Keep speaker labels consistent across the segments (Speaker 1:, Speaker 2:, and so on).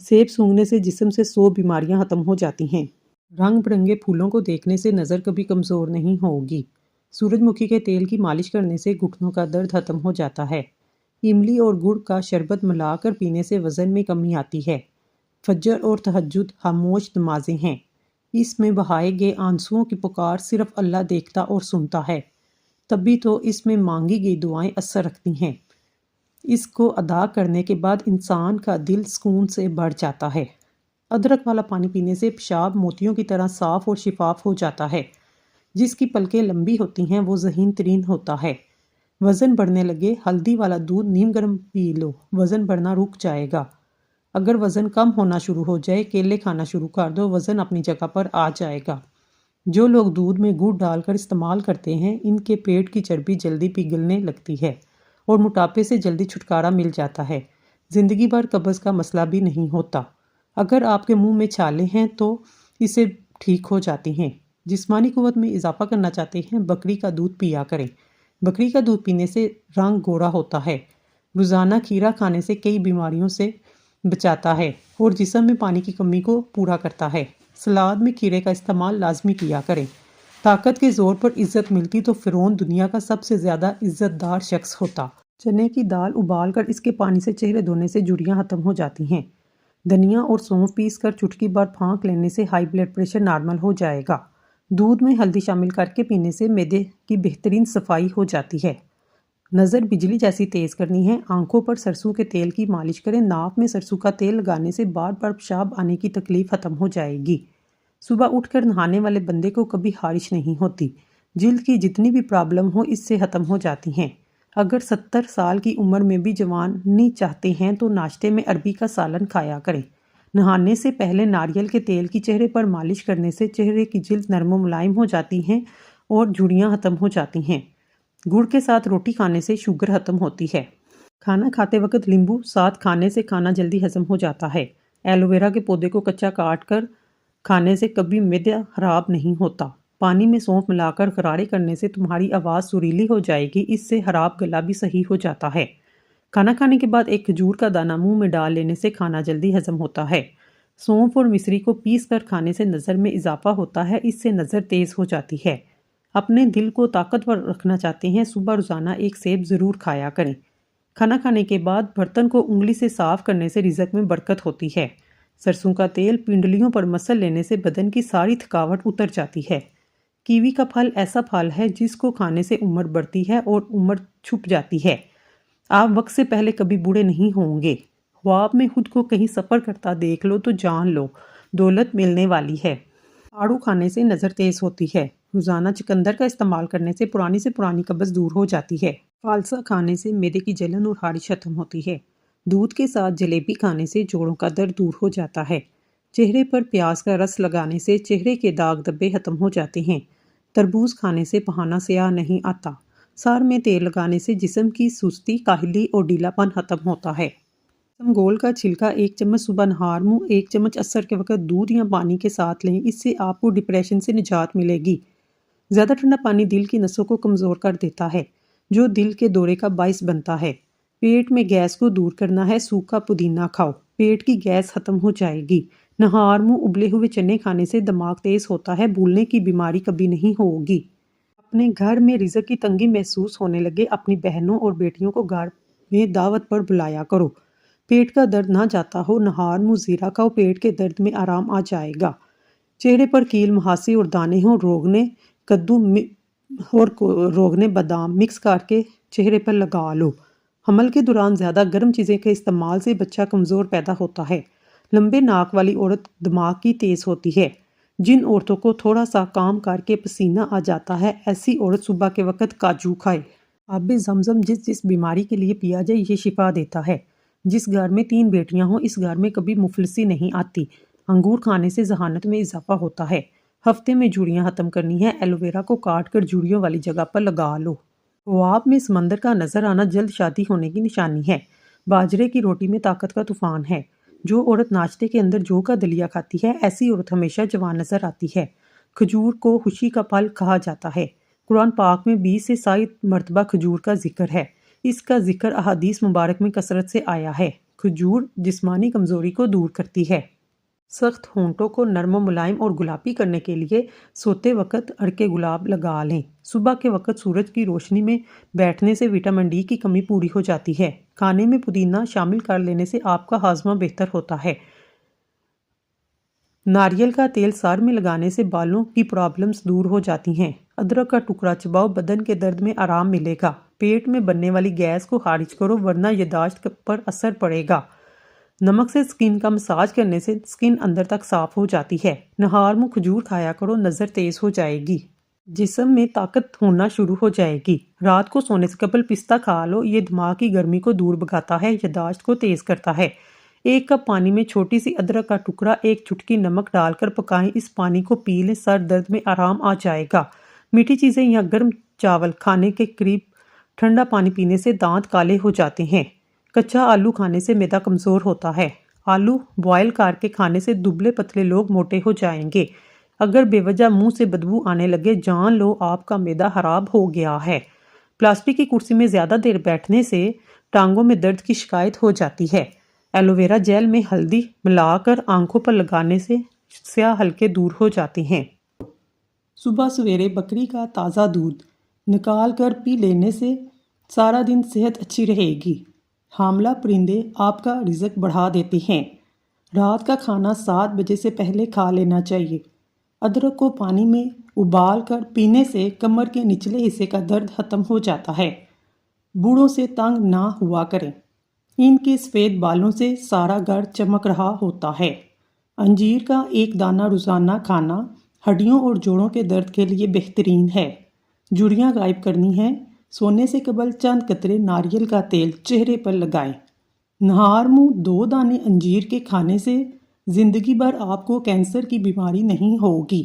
Speaker 1: سیب سونگھنے سے جسم سے 100 بیماریاں ختم ہو جاتی ہیں۔ رنگ برنگے پھولوں کو دیکھنے سے نظر کبھی کمزور نہیں ہوگی۔ سورج مکھی کے تیل کی مالش کرنے سے گھٹنوں کا درد ختم ہو جاتا ہے۔ املی اور گڑ کا شربت ملا کر پینے سے وزن میں کمی آتی ہے۔ فجر اور تہجد خاموش نمازیں ہیں۔ اس میں بہائے گئے آنسوؤں کی پکار صرف اللہ دیکھتا اور سنتا ہے، تبھی تو اس میں مانگی گئی دعائیں اثر رکھتی ہیں۔ اس کو ادا کرنے کے بعد انسان کا دل سکون سے بھر جاتا ہے۔ ادرک والا پانی پینے سے پیشاب موتیوں کی طرح صاف اور شفاف ہو جاتا ہے۔ جس کی پلکیں لمبی ہوتی ہیں وہ ذہین ترین ہوتا ہے۔ وزن بڑھنے لگے، ہلدی والا دودھ نیم گرم پی لو، وزن بڑھنا رک جائے گا۔ اگر وزن کم ہونا شروع ہو جائے، کیلے کھانا شروع کر دو، وزن اپنی جگہ پر آ جائے گا۔ جو لوگ دودھ میں گڑ ڈال کر استعمال کرتے ہیں، ان کے پیٹ کی چربی جلدی پگھلنے لگتی ہے اور موٹاپے سے جلدی چھٹکارا مل جاتا ہے۔ زندگی بھر قبض کا مسئلہ بھی نہیں ہوتا۔ اگر آپ کے منہ میں چھالے ہیں تو اسے ٹھیک ہو جاتی ہیں۔ جسمانی قوت میں اضافہ کرنا چاہتے ہیں، بکری کا دودھ پیا کریں۔ بکری کا دودھ پینے سے رنگ گورا ہوتا ہے۔ روزانہ کھیرا کھانے سے کئی بیماریوں سے بچاتا ہے اور جسم میں پانی کی کمی کو پورا کرتا ہے۔ سلاد میں کھیرے کا استعمال لازمی کیا کریں۔ طاقت کے زور پر عزت ملتی تو فرعون دنیا کا سب سے زیادہ عزت دار شخص ہوتا۔ چنے کی دال ابال کر اس کے پانی سے چہرے دھونے سے جھریاں ختم ہو جاتی ہیں۔ دھنیا اور سونف پیس کر چٹکی بھر پھانک لینے سے ہائی بلڈ پریشر نارمل ہو جائے گا۔ دودھ میں ہلدی شامل کر کے پینے سے معدے کی بہترین صفائی ہو جاتی ہے۔ نظر بجلی جیسی تیز کرنی ہے، آنکھوں پر سرسوں کے تیل کی مالش کریں۔ ناک میں سرسوں کا تیل لگانے سے بار بار پیشاب آنے کی تکلیف ختم ہو جائے گی۔ صبح اٹھ کر نہانے والے بندے کو کبھی خارش نہیں ہوتی۔ جلد کی جتنی بھی پرابلم ہو اس سے ختم ہو جاتی ہیں۔ اگر 70 سال کی عمر میں بھی جوانی چاہتے ہیں تو ناشتے میں عربی کا سالن کھایا کریں۔ نہانے سے پہلے ناریل کے تیل کی چہرے پر مالش کرنے سے چہرے کی جلد نرم و ملائم ہو جاتی ہیں اور جھریاں ختم ہو جاتی ہیں۔ گڑ کے ساتھ روٹی کھانے سے شوگر ختم ہوتی ہے۔ کھانا کھاتے وقت لیمبو ساتھ کھانے سے کھانا جلدی ہضم ہو جاتا ہے۔ ایلو ویرا کے پودے کو کچا کاٹ کر کھانے سے کبھی معدہ خراب نہیں ہوتا۔ پانی میں سونف ملا کر غرارے کرنے سے تمہاری آواز سریلی ہو جائے گی، اس سے خراب گلا بھی صحیح ہو جاتا ہے۔ کھانا کھانے کے بعد ایک کھجور کا دانہ منہ میں ڈال لینے سے کھانا جلدی ہضم ہوتا ہے۔ سونف اور مصری کو پیس کر کھانے سے نظر میں اضافہ ہوتا ہے، اس سے نظر تیز ہو جاتی ہے۔ اپنے دل کو طاقتور رکھنا چاہتے ہیں، صبح روزانہ ایک سیب ضرور کھایا کریں۔ کھانا کھانے کے بعد برتن کو انگلی سے صاف کرنے سے رزق میں برکت ہوتی ہے۔ سرسوں کا تیل پنڈلیوں پر مسل لینے سے بدن کی ساری تھکاوٹ اتر جاتی ہے۔ کیوی کا پھل ایسا پھل ہے جس کو کھانے سے عمر بڑھتی ہے اور عمر چھپ جاتی ہے۔ آپ وقت سے پہلے کبھی بوڑھے نہیں ہوں گے۔ خواب میں خود کو کہیں سفر کرتا دیکھ لو تو جان لو دولت ملنے والی ہے۔ آڑو کھانے سے نظر تیز ہوتی ہے۔ روزانہ چقندر کا استعمال کرنے سے پرانی قبض دور ہو جاتی ہے۔ فالسا کھانے سے معدے کی جلن اور خارش ختم ہوتی ہے۔ دودھ کے ساتھ جلیبی کھانے سے جوڑوں کا درد دور ہو جاتا ہے۔ چہرے پر پیاز کا رس لگانے سے چہرے کے داغ دھبے ختم ہو جاتے ہیں۔ تربوز کھانے سے پہانا سیاہ نہیں آتا۔ سر میں تیل لگانے سے جسم کی سستی، کاہلی اور ڈھیلا پن ختم ہوتا ہے۔ سمگول کا چھلکا 1 چمچ صبح نہار منہ 1 چمچ عصر کے وقت دودھ یا پانی کے ساتھ لیں، اس سے آپ کو ڈپریشن سے نجات ملے گی۔ زیادہ ٹھنڈا پانی دل کی نسوں کو کمزور کر دیتا ہے، جو دل کے دورے کا باعث بنتا ہے۔ پیٹ میں گیس کو دور کرنا ہے، سوکھا پودینہ کھاؤ، پیٹ کی گیس ختم ہو جائے گی۔ نہار منہ ابلے ہوئے چنے کھانے سے دماغ تیز ہوتا ہے، بھولنے کی بیماری کبھی نہیں ہوگی۔ اپنے گھر میں رزق کی تنگی محسوس ہونے لگے، اپنی بہنوں اور بیٹیوں کو گھر میں دعوت پر بلایا کرو۔ پیٹ کا درد نہ جاتا ہو، نہار منہ زیرہ کھاؤ، پیٹ کے درد میں آرام آ جائے گا۔ چہرے پر کیل مہاسے اور دانے ہوں، روغنے کدو اور روغنے بادام مکس کر کے چہرے پر لگا لو۔ حمل کے دوران زیادہ گرم چیزیں کے استعمال سے بچہ کمزور پیدا ہوتا ہے۔ لمبے ناک والی عورت دماغ کی تیز ہوتی ہے۔ جن عورتوں کو تھوڑا سا کام کر کے پسینہ آ جاتا ہے، ایسی عورت صبح کے وقت کاجو کھائے۔ آب زمزم جس بیماری کے لیے پیا جائے یہ شفا دیتا ہے۔ جس گھر میں 3 بیٹیاں ہوں اس گھر میں کبھی مفلسی نہیں آتی۔ انگور کھانے سے ذہانت میں اضافہ ہوتا ہے۔ ہفتے میں جھریاں ختم کرنی ہے، ایلو ویرا کو کاٹ کر جھریوں والی جگہ پر لگا لو۔ خواب میں سمندر کا نظر آنا جلد شادی ہونے کی نشانی ہے۔ باجرے کی روٹی میں طاقت کا طوفان ہے۔ جو عورت ناشتے کے اندر جو کا دلیا کھاتی ہے، ایسی عورت ہمیشہ جوان نظر آتی ہے۔ کھجور کو خوشی کا پھل کہا جاتا ہے۔ قرآن پاک میں 20 سے 60 مرتبہ کھجور کا ذکر ہے۔ اس کا ذکر احادیث مبارک میں کثرت سے آیا ہے۔ کھجور جسمانی کمزوری کو دور کرتی ہے۔ سخت ہونٹوں کو نرم و ملائم اور گلابی کرنے کے لیے سوتے وقت عرق گلاب لگا لیں۔ صبح کے وقت سورج کی روشنی میں بیٹھنے سے وٹامن ڈی کی کمی پوری ہو جاتی ہے۔ کھانے میں پودینہ شامل کر لینے سے آپ کا ہاضمہ بہتر ہوتا ہے۔ ناریل کا تیل سر میں لگانے سے بالوں کی پرابلمز دور ہو جاتی ہیں۔ ادرک کا ٹکڑا چباؤ، بدن کے درد میں آرام ملے گا۔ پیٹ میں بننے والی گیس کو خارج کرو ورنہ یادداشت پر اثر پڑے گا۔ نمک سے سکن کا مساج کرنے سے سکن اندر تک صاف ہو جاتی ہے۔ نہار منہ کھجور کھایا کرو، نظر تیز ہو جائے گی۔ جسم میں طاقت ہونا شروع ہو جائے گی۔ رات کو سونے سے قبل پستہ کھا لو، یہ دماغ کی گرمی کو دور بھگاتا ہے، یادداشت کو تیز کرتا ہے۔ 1 کپ پانی میں چھوٹی سی ادرک کا ٹکڑا، 1 چٹکی نمک ڈال کر پکائیں، اس پانی کو پی لیں، سر درد میں آرام آ جائے گا۔ میٹھی چیزیں یا گرم چاول کھانے کے قریب ٹھنڈا پانی پینے سے دانت کالے ہو جاتے ہیں۔ کچا آلو کھانے سے معدہ کمزور ہوتا ہے۔ آلو بوائل کر کے کھانے سے دبلے پتلے لوگ موٹے ہو جائیں گے۔ اگر بے وجہ منہ سے بدبو آنے لگے، جان لو آپ کا معدہ خراب ہو گیا ہے۔ پلاسٹک کی کرسی میں زیادہ دیر بیٹھنے سے ٹانگوں میں درد کی شکایت ہو جاتی ہے۔ ایلو ویرا جیل میں ہلدی ملا کر آنکھوں پر لگانے سے سیاہ حلقے دور ہو جاتے ہیں۔ صبح سویرے بکری کا تازہ دودھ نکال کر پی لینے سے سارا دن صحت اچھی رہے گی۔ حاملہ پرندے آپ کا رزق بڑھا دیتے ہیں۔ رات کا کھانا 7 بجے سے پہلے کھا لینا چاہیے۔ ادرک کو پانی میں ابال کر پینے سے کمر کے نچلے حصے کا درد ختم ہو جاتا ہے۔ بوڑھوں سے تنگ نہ ہوا کریں، ان کے سفید بالوں سے سارا گھر چمک رہا ہوتا ہے۔ انجیر کا 1 دانہ روزانہ کھانا ہڈیوں اور جوڑوں کے درد کے لیے بہترین ہے۔ جھریاں غائب کرنی ہیں، سونے سے قبل چند قطرے ناریل کا تیل چہرے پر لگائیں۔ نہار منہ 2 دانے انجیر کے کھانے سے زندگی بھر آپ کو کینسر کی بیماری نہیں ہوگی۔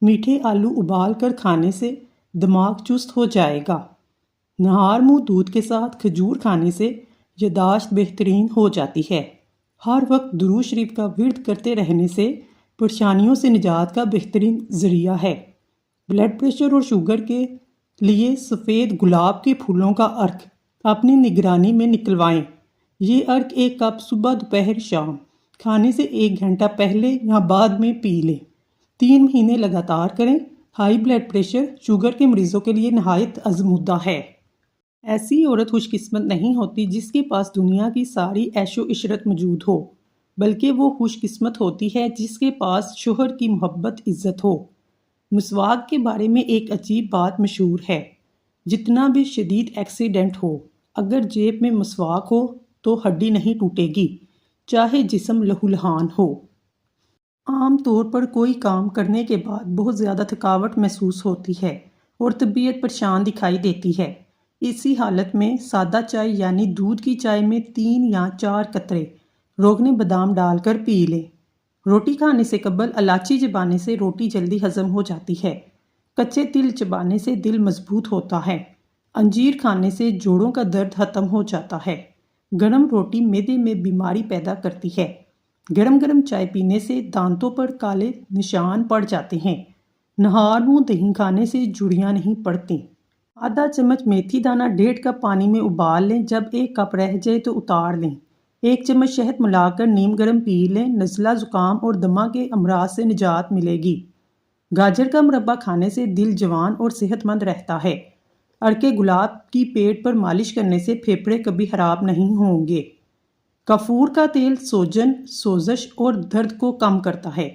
Speaker 1: میٹھے آلو ابال کر کھانے سے دماغ چست ہو جائے گا۔ نہار منہ دودھ کے ساتھ کھجور کھانے سے یادداشت بہترین ہو جاتی ہے۔ ہر وقت درود شریف کا ورد کرتے رہنے سے پریشانیوں سے نجات کا بہترین ذریعہ ہے۔ بلڈ پریشر اور شوگر کے لیے سفید گلاب کے پھولوں کا عرق اپنی نگرانی میں نکلوائیں۔ یہ عرق 1 کپ صبح، دوپہر، شام کھانے سے 1 گھنٹہ پہلے یا بعد میں پی لیں۔ 3 مہینے لگاتار کریں۔ ہائی بلڈ پریشر، شوگر کے مریضوں کے لیے نہایت آزمودہ ہے۔ ایسی عورت خوش قسمت نہیں ہوتی جس کے پاس دنیا کی ساری عیش و عشرت موجود ہو، بلکہ وہ خوش قسمت ہوتی ہے جس کے پاس شوہر کی محبت عزت ہو۔ مسواک کے بارے میں ایک عجیب بات مشہور ہے۔ جتنا بھی شدید ایکسیڈنٹ ہو، اگر جیب میں مسواک ہو تو ہڈی نہیں ٹوٹے گی، چاہے جسم لہولہان ہو۔ عام طور پر کوئی کام کرنے کے بعد بہت زیادہ تھکاوٹ محسوس ہوتی ہے اور طبیعت پریشان دکھائی دیتی ہے۔ اسی حالت میں سادہ چائے یعنی دودھ کی چائے میں 3 یا 4 قطرے روغن بادام ڈال کر پی لیں۔ روٹی کھانے سے قبل الائچی چبانے سے روٹی جلدی ہضم ہو جاتی ہے۔ کچے تل چبانے سے دل مضبوط ہوتا ہے۔ انجیر کھانے سے جوڑوں کا درد ختم ہو جاتا ہے۔ گرم روٹی معدے میں بیماری پیدا کرتی ہے۔ گرم گرم چائے پینے سے دانتوں پر کالے نشان پڑ جاتے ہیں۔ نہار منہ دہی کھانے سے جھریاں نہیں پڑتی۔ آدھا چمچ میتھی دانہ 1.5 کپ پانی میں ابال لیں، جب 1 کپ رہ جائے تو اتار لیں۔ 1 چمچ شہد ملا کر نیم گرم پی لیں، نزلہ، زکام اور دمہ کے امراض سے نجات ملے گی۔ گاجر کا مربع کھانے سے دل جوان اور صحت مند رہتا ہے۔ عرق گلاب کی پیٹ پر مالش کرنے سے پھیپھڑے کبھی خراب نہیں ہوں گے۔ کافور کا تیل سوجن، سوزش اور درد کو کم کرتا ہے۔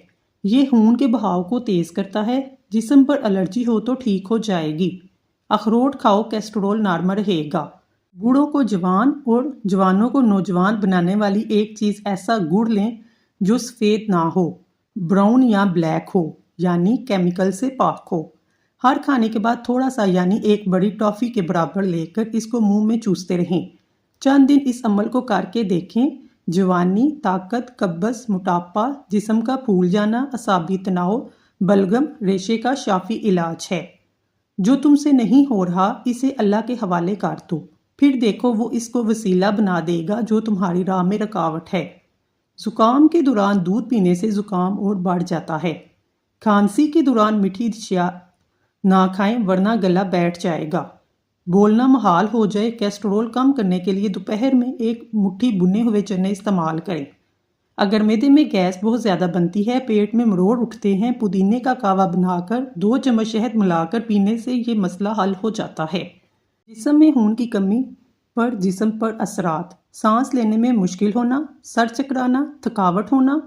Speaker 1: یہ خون کے بہاؤ کو تیز کرتا ہے۔ جسم پر الرجی ہو تو ٹھیک ہو جائے گی۔ اخروٹ کھاؤ، کیسٹرول نارمل رہے گا۔ بوڑھوں کو جوان اور جوانوں کو نوجوان بنانے والی ایک چیز ایسا گڑ لیں جو سفید نہ ہو، براؤن یا بلیک ہو، یعنی کیمیکل سے پاک ہو۔ ہر کھانے کے بعد تھوڑا سا یعنی 1 بڑی ٹافی کے برابر لے کر اس کو منہ میں چوستے رہیں۔ چند دن اس عمل کو کر کے دیکھیں۔ جوانی، طاقت، قبض، موٹاپا، جسم کا پھول جانا، اعصابی تناؤ، بلغم، ریشے کا شافی علاج ہے۔ جو تم سے نہیں ہو رہا اسے اللہ کے حوالے کر دو، پھر دیکھو وہ اس کو وسیلہ بنا دے گا جو تمہاری راہ میں رکاوٹ ہے۔ زکام کے دوران دودھ پینے سے زکام اور بڑھ جاتا ہے۔ کھانسی کے دوران میٹھی اشیاء نہ کھائیں ورنہ گلا بیٹھ جائے گا۔ بولنا محال ہو جائے، کیسٹرول کم کرنے کے لیے دوپہر میں ایک مٹھی بنے ہوئے چنے استعمال کریں۔ اگر معدے میں گیس بہت زیادہ بنتی ہے، پیٹ میں مروڑ اٹھتے ہیں، پودینے کا کہوہ بنا کر 2 چمچ شہد ملا کر پینے سے یہ مسئلہ حل ہو جاتا ہے۔ جسم میں خون کی کمی پر جسم پر اثرات: سانس لینے میں مشکل ہونا، سر چکرانا، تھکاوٹ ہونا،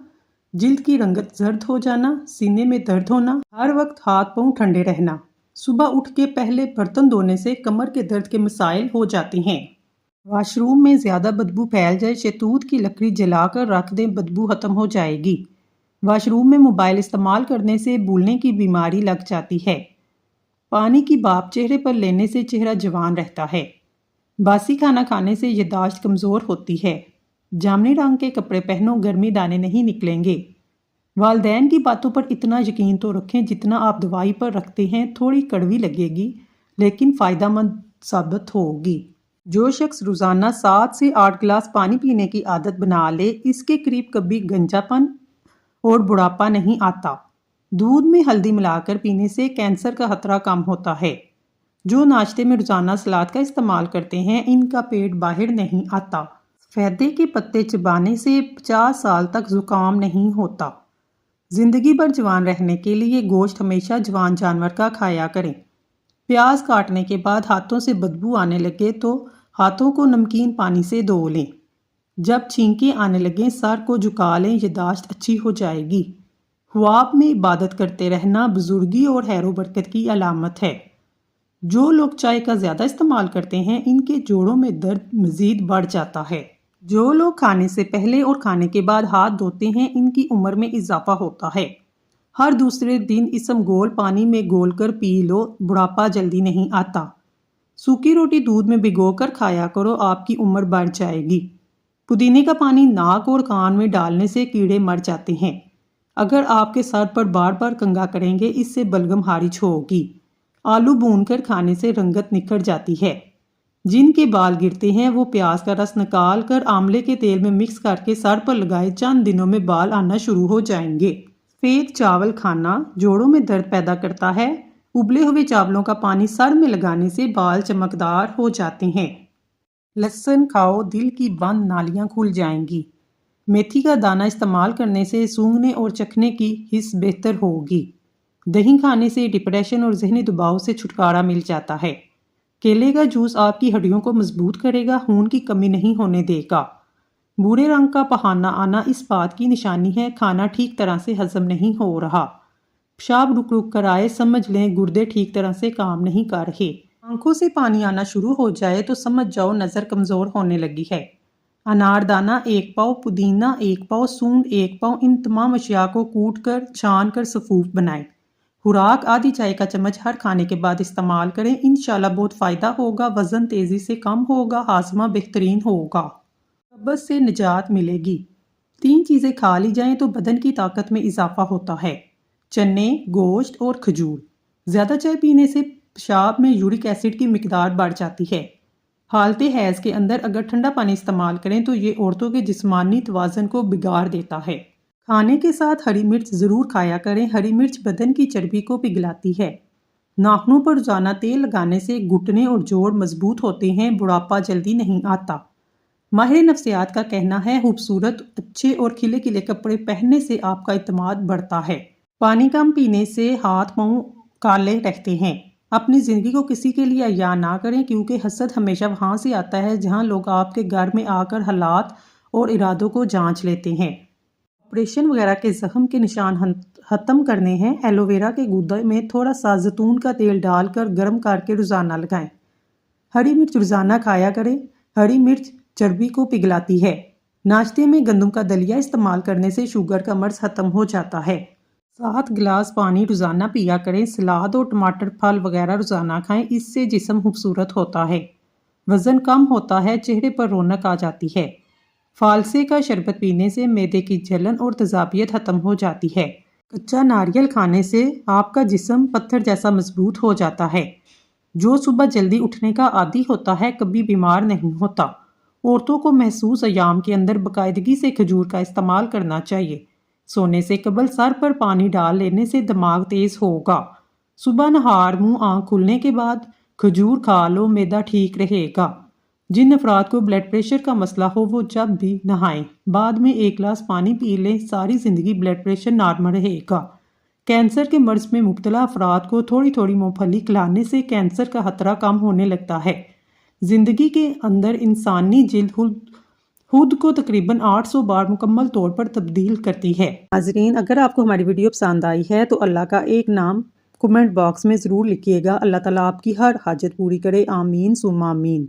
Speaker 1: جلد کی رنگت زرد ہو جانا، سینے میں درد ہونا، ہر وقت ہاتھ پاؤں ٹھنڈے رہنا، صبح اٹھ کے پہلے برتن دھونے سے کمر کے درد کے مسائل ہو جاتے ہیں۔ واش روم میں زیادہ بدبو پھیل جائے، شہتوت کی لکڑی جلا کر رکھ دیں، بدبو ختم ہو جائے گی۔ واش روم میں موبائل استعمال کرنے سے بھولنے کی بیماری لگ جاتی ہے۔ پانی کی بھاپ چہرے پر لینے سے چہرہ جوان رہتا ہے۔ باسی کھانا کھانے سے یادداشت کمزور ہوتی ہے۔ جامنی رنگ کے کپڑے پہنو، گرمی دانے نہیں نکلیں گے۔ والدین کی باتوں پر اتنا یقین تو رکھیں جتنا آپ دوائی پر رکھتے ہیں، تھوڑی کڑوی لگے گی لیکن فائدہ مند ثابت ہوگی۔ جو شخص روزانہ 7 سے 8 گلاس پانی پینے کی عادت بنا لے، اس کے قریب کبھی گنجا پن اور بڑھاپا نہیں آتا۔ دودھ میں ہلدی ملا کر پینے سے کینسر کا خطرہ کم ہوتا ہے۔ جو ناشتے میں روزانہ سلاد کا استعمال کرتے ہیں، ان کا پیٹ باہر نہیں آتا۔ سفیدے کے پتے چبانے سے 50 سال تک زکام نہیں ہوتا۔ زندگی بھر جوان رہنے کے لیے گوشت ہمیشہ جوان جانور کا کھایا کریں۔ پیاز کاٹنے کے بعد ہاتھوں سے بدبو آنے لگے تو ہاتھوں کو نمکین پانی سے دھو لیں۔ جب چھینکیں آنے لگیں، سر کو جھکا لیں، یادداشت اچھی ہو جائے گی۔ خواب میں عبادت کرتے رہنا بزرگی اور خیر و برکت کی علامت ہے۔ جو لوگ چائے کا زیادہ استعمال کرتے ہیں، ان کے جوڑوں میں درد مزید بڑھ جاتا ہے۔ جو لوگ کھانے سے پہلے اور کھانے کے بعد ہاتھ دھوتے ہیں، ان کی عمر میں اضافہ ہوتا ہے۔ ہر دوسرے دن اسم گول پانی میں گول کر پی لو، بڑھاپا جلدی نہیں آتا۔ سوکھی روٹی دودھ میں بھگو کر کھایا کرو، آپ کی عمر بڑھ جائے گی۔ پودینے کا پانی ناک اور کان میں ڈالنے سے کیڑے مر جاتے ہیں۔ اگر آپ کے سر پر بار بار کنگھا کریں گے، اس سے بلغم خارج ہوگی۔ آلو بھون کر کھانے سے رنگت نکھر جاتی ہے۔ جن کے بال گرتے ہیں، وہ پیاز کا رس نکال کر آملے کے تیل میں مکس کر کے سر پر لگائے، چند دنوں میں بال آنا شروع ہو جائیں گے۔ سفید چاول کھانا جوڑوں میں درد پیدا کرتا ہے۔ ابلے ہوئے چاولوں کا پانی سر میں لگانے سے بال چمکدار ہو جاتے ہیں۔ لہسن کھاؤ، دل کی بند نالیاں کھل جائیں گی۔ میتھی کا دانہ استعمال کرنے سے سونگھنے اور چکھنے کی حس بہتر ہوگی۔ دہی کھانے سے ڈپریشن اور ذہنی دباؤ سے چھٹکارا مل جاتا ہے۔ کیلے کا جوس آپ کی ہڈیوں کو مضبوط کرے گا، خون کی کمی نہیں ہونے دے گا۔ بھورے رنگ کا پخانہ آنا اس بات کی نشانی ہے کھانا ٹھیک طرح سے ہضم نہیں ہو رہا۔ پیشاب رک رک کر آئے، سمجھ لیں گردے ٹھیک طرح سے کام نہیں کر رہے۔ آنکھوں سے پانی آنا شروع ہو جائے تو سمجھ جاؤ نظر کمزور ہونے لگی ہے۔ انار دانہ 1 پاؤ، پودینہ 1 پاؤ، سونڈ 1 پاؤ، ان تمام اشیاء کو کوٹ کر چھان کر سفوف بنائیں۔ خوراک آدھی چائے کا چمچ ہر کھانے کے بعد استعمال کریں، انشاءاللہ بہت فائدہ ہوگا، وزن تیزی سے کم ہوگا، ہاضمہ بہترین ہوگا، قبض سے نجات ملے گی۔ 3 چیزیں کھا لی جائیں تو بدن کی طاقت میں اضافہ ہوتا ہے: چنے، گوشت اور کھجور۔ زیادہ چائے پینے سے پیشاب میں یورک ایسڈ کی مقدار بڑھ جاتی ہے۔ حالت حیض کے اندر اگر ٹھنڈا پانی استعمال کریں تو یہ عورتوں کے جسمانی توازن کو بگاڑ دیتا ہے۔ کھانے کے ساتھ ہری مرچ ضرور کھایا کریں، ہری مرچ بدن کی چربی کو پگھلاتی ہے۔ ناخنوں پر روزانہ تیل لگانے سے گھٹنے اور جوڑ مضبوط ہوتے ہیں، بڑھاپا جلدی نہیں آتا۔ ماہر نفسیات کا کہنا ہے خوبصورت، اچھے اور کھلے کھلے کپڑے پہننے سے آپ کا اعتماد بڑھتا ہے۔ پانی کم پینے سے ہاتھ پاؤں کالے رہتے ہیں۔ اپنی زندگی کو کسی کے لیے عیاں نہ کریں، کیونکہ حسد ہمیشہ وہاں سے آتا ہے جہاں لوگ آپ کے گھر میں آ کر حالات اور ارادوں کو جانچ لیتے ہیں۔ آپریشن وغیرہ کے زخم کے نشان ختم کرنے ہیں، ایلو ویرا کے گودے میں تھوڑا سا زیتون کا تیل ڈال کر گرم کر کے روزانہ لگائیں۔ ہری مرچ روزانہ کھایا کریں، ہری مرچ چربی کو پگھلاتی ہے۔ ناشتے میں گندم کا دلیا استعمال کرنے سے شوگر کا مرض ختم ہو جاتا ہے۔ 7 گلاس پانی روزانہ پیا کریں، سلاد اور ٹماٹر پھل وغیرہ روزانہ کھائیں، اس سے جسم خوبصورت ہوتا ہے، وزن کم ہوتا ہے، چہرے پر رونق آ جاتی ہے۔ فالسے کا شربت پینے سے معدے کی جلن اور تیزابیت ختم ہو جاتی ہے۔ کچا ناریل کھانے سے آپ کا جسم پتھر جیسا مضبوط ہو جاتا ہے۔ جو صبح جلدی اٹھنے کا عادی ہوتا ہے کبھی بیمار نہیں ہوتا۔ عورتوں کو محسوس ایام کے اندر باقاعدگی سے کھجور کا استعمال کرنا چاہیے۔ سونے سے قبل سر پر پانی ڈال لینے سے دماغ تیز ہوگا۔ صبح نہار منہ آنکھ کھلنے کے بعد کھجور کھا لو، معدہ ٹھیک رہے گا۔ جن افراد کو بلڈ پریشر کا مسئلہ ہو وہ جب بھی نہائیں، بعد میں 1 گلاس پانی پی لیں، ساری زندگی بلڈ پریشر نارمل رہے گا۔ کینسر کے مرض میں مبتلا افراد کو تھوڑی تھوڑی مونگ پھلی کھلانے سے کینسر کا خطرہ کم ہونے لگتا ہے۔ زندگی کے اندر انسانی جلد خود کو تقریباً 800 بار مکمل طور پر تبدیل کرتی ہے۔ ناظرین، اگر آپ کو ہماری ویڈیو پسند آئی ہے تو اللہ کا ایک نام کمنٹ باکس میں ضرور لکھیے گا۔ اللہ تعالیٰ آپ کی ہر حاجت پوری کرے، آمین ثم آمین۔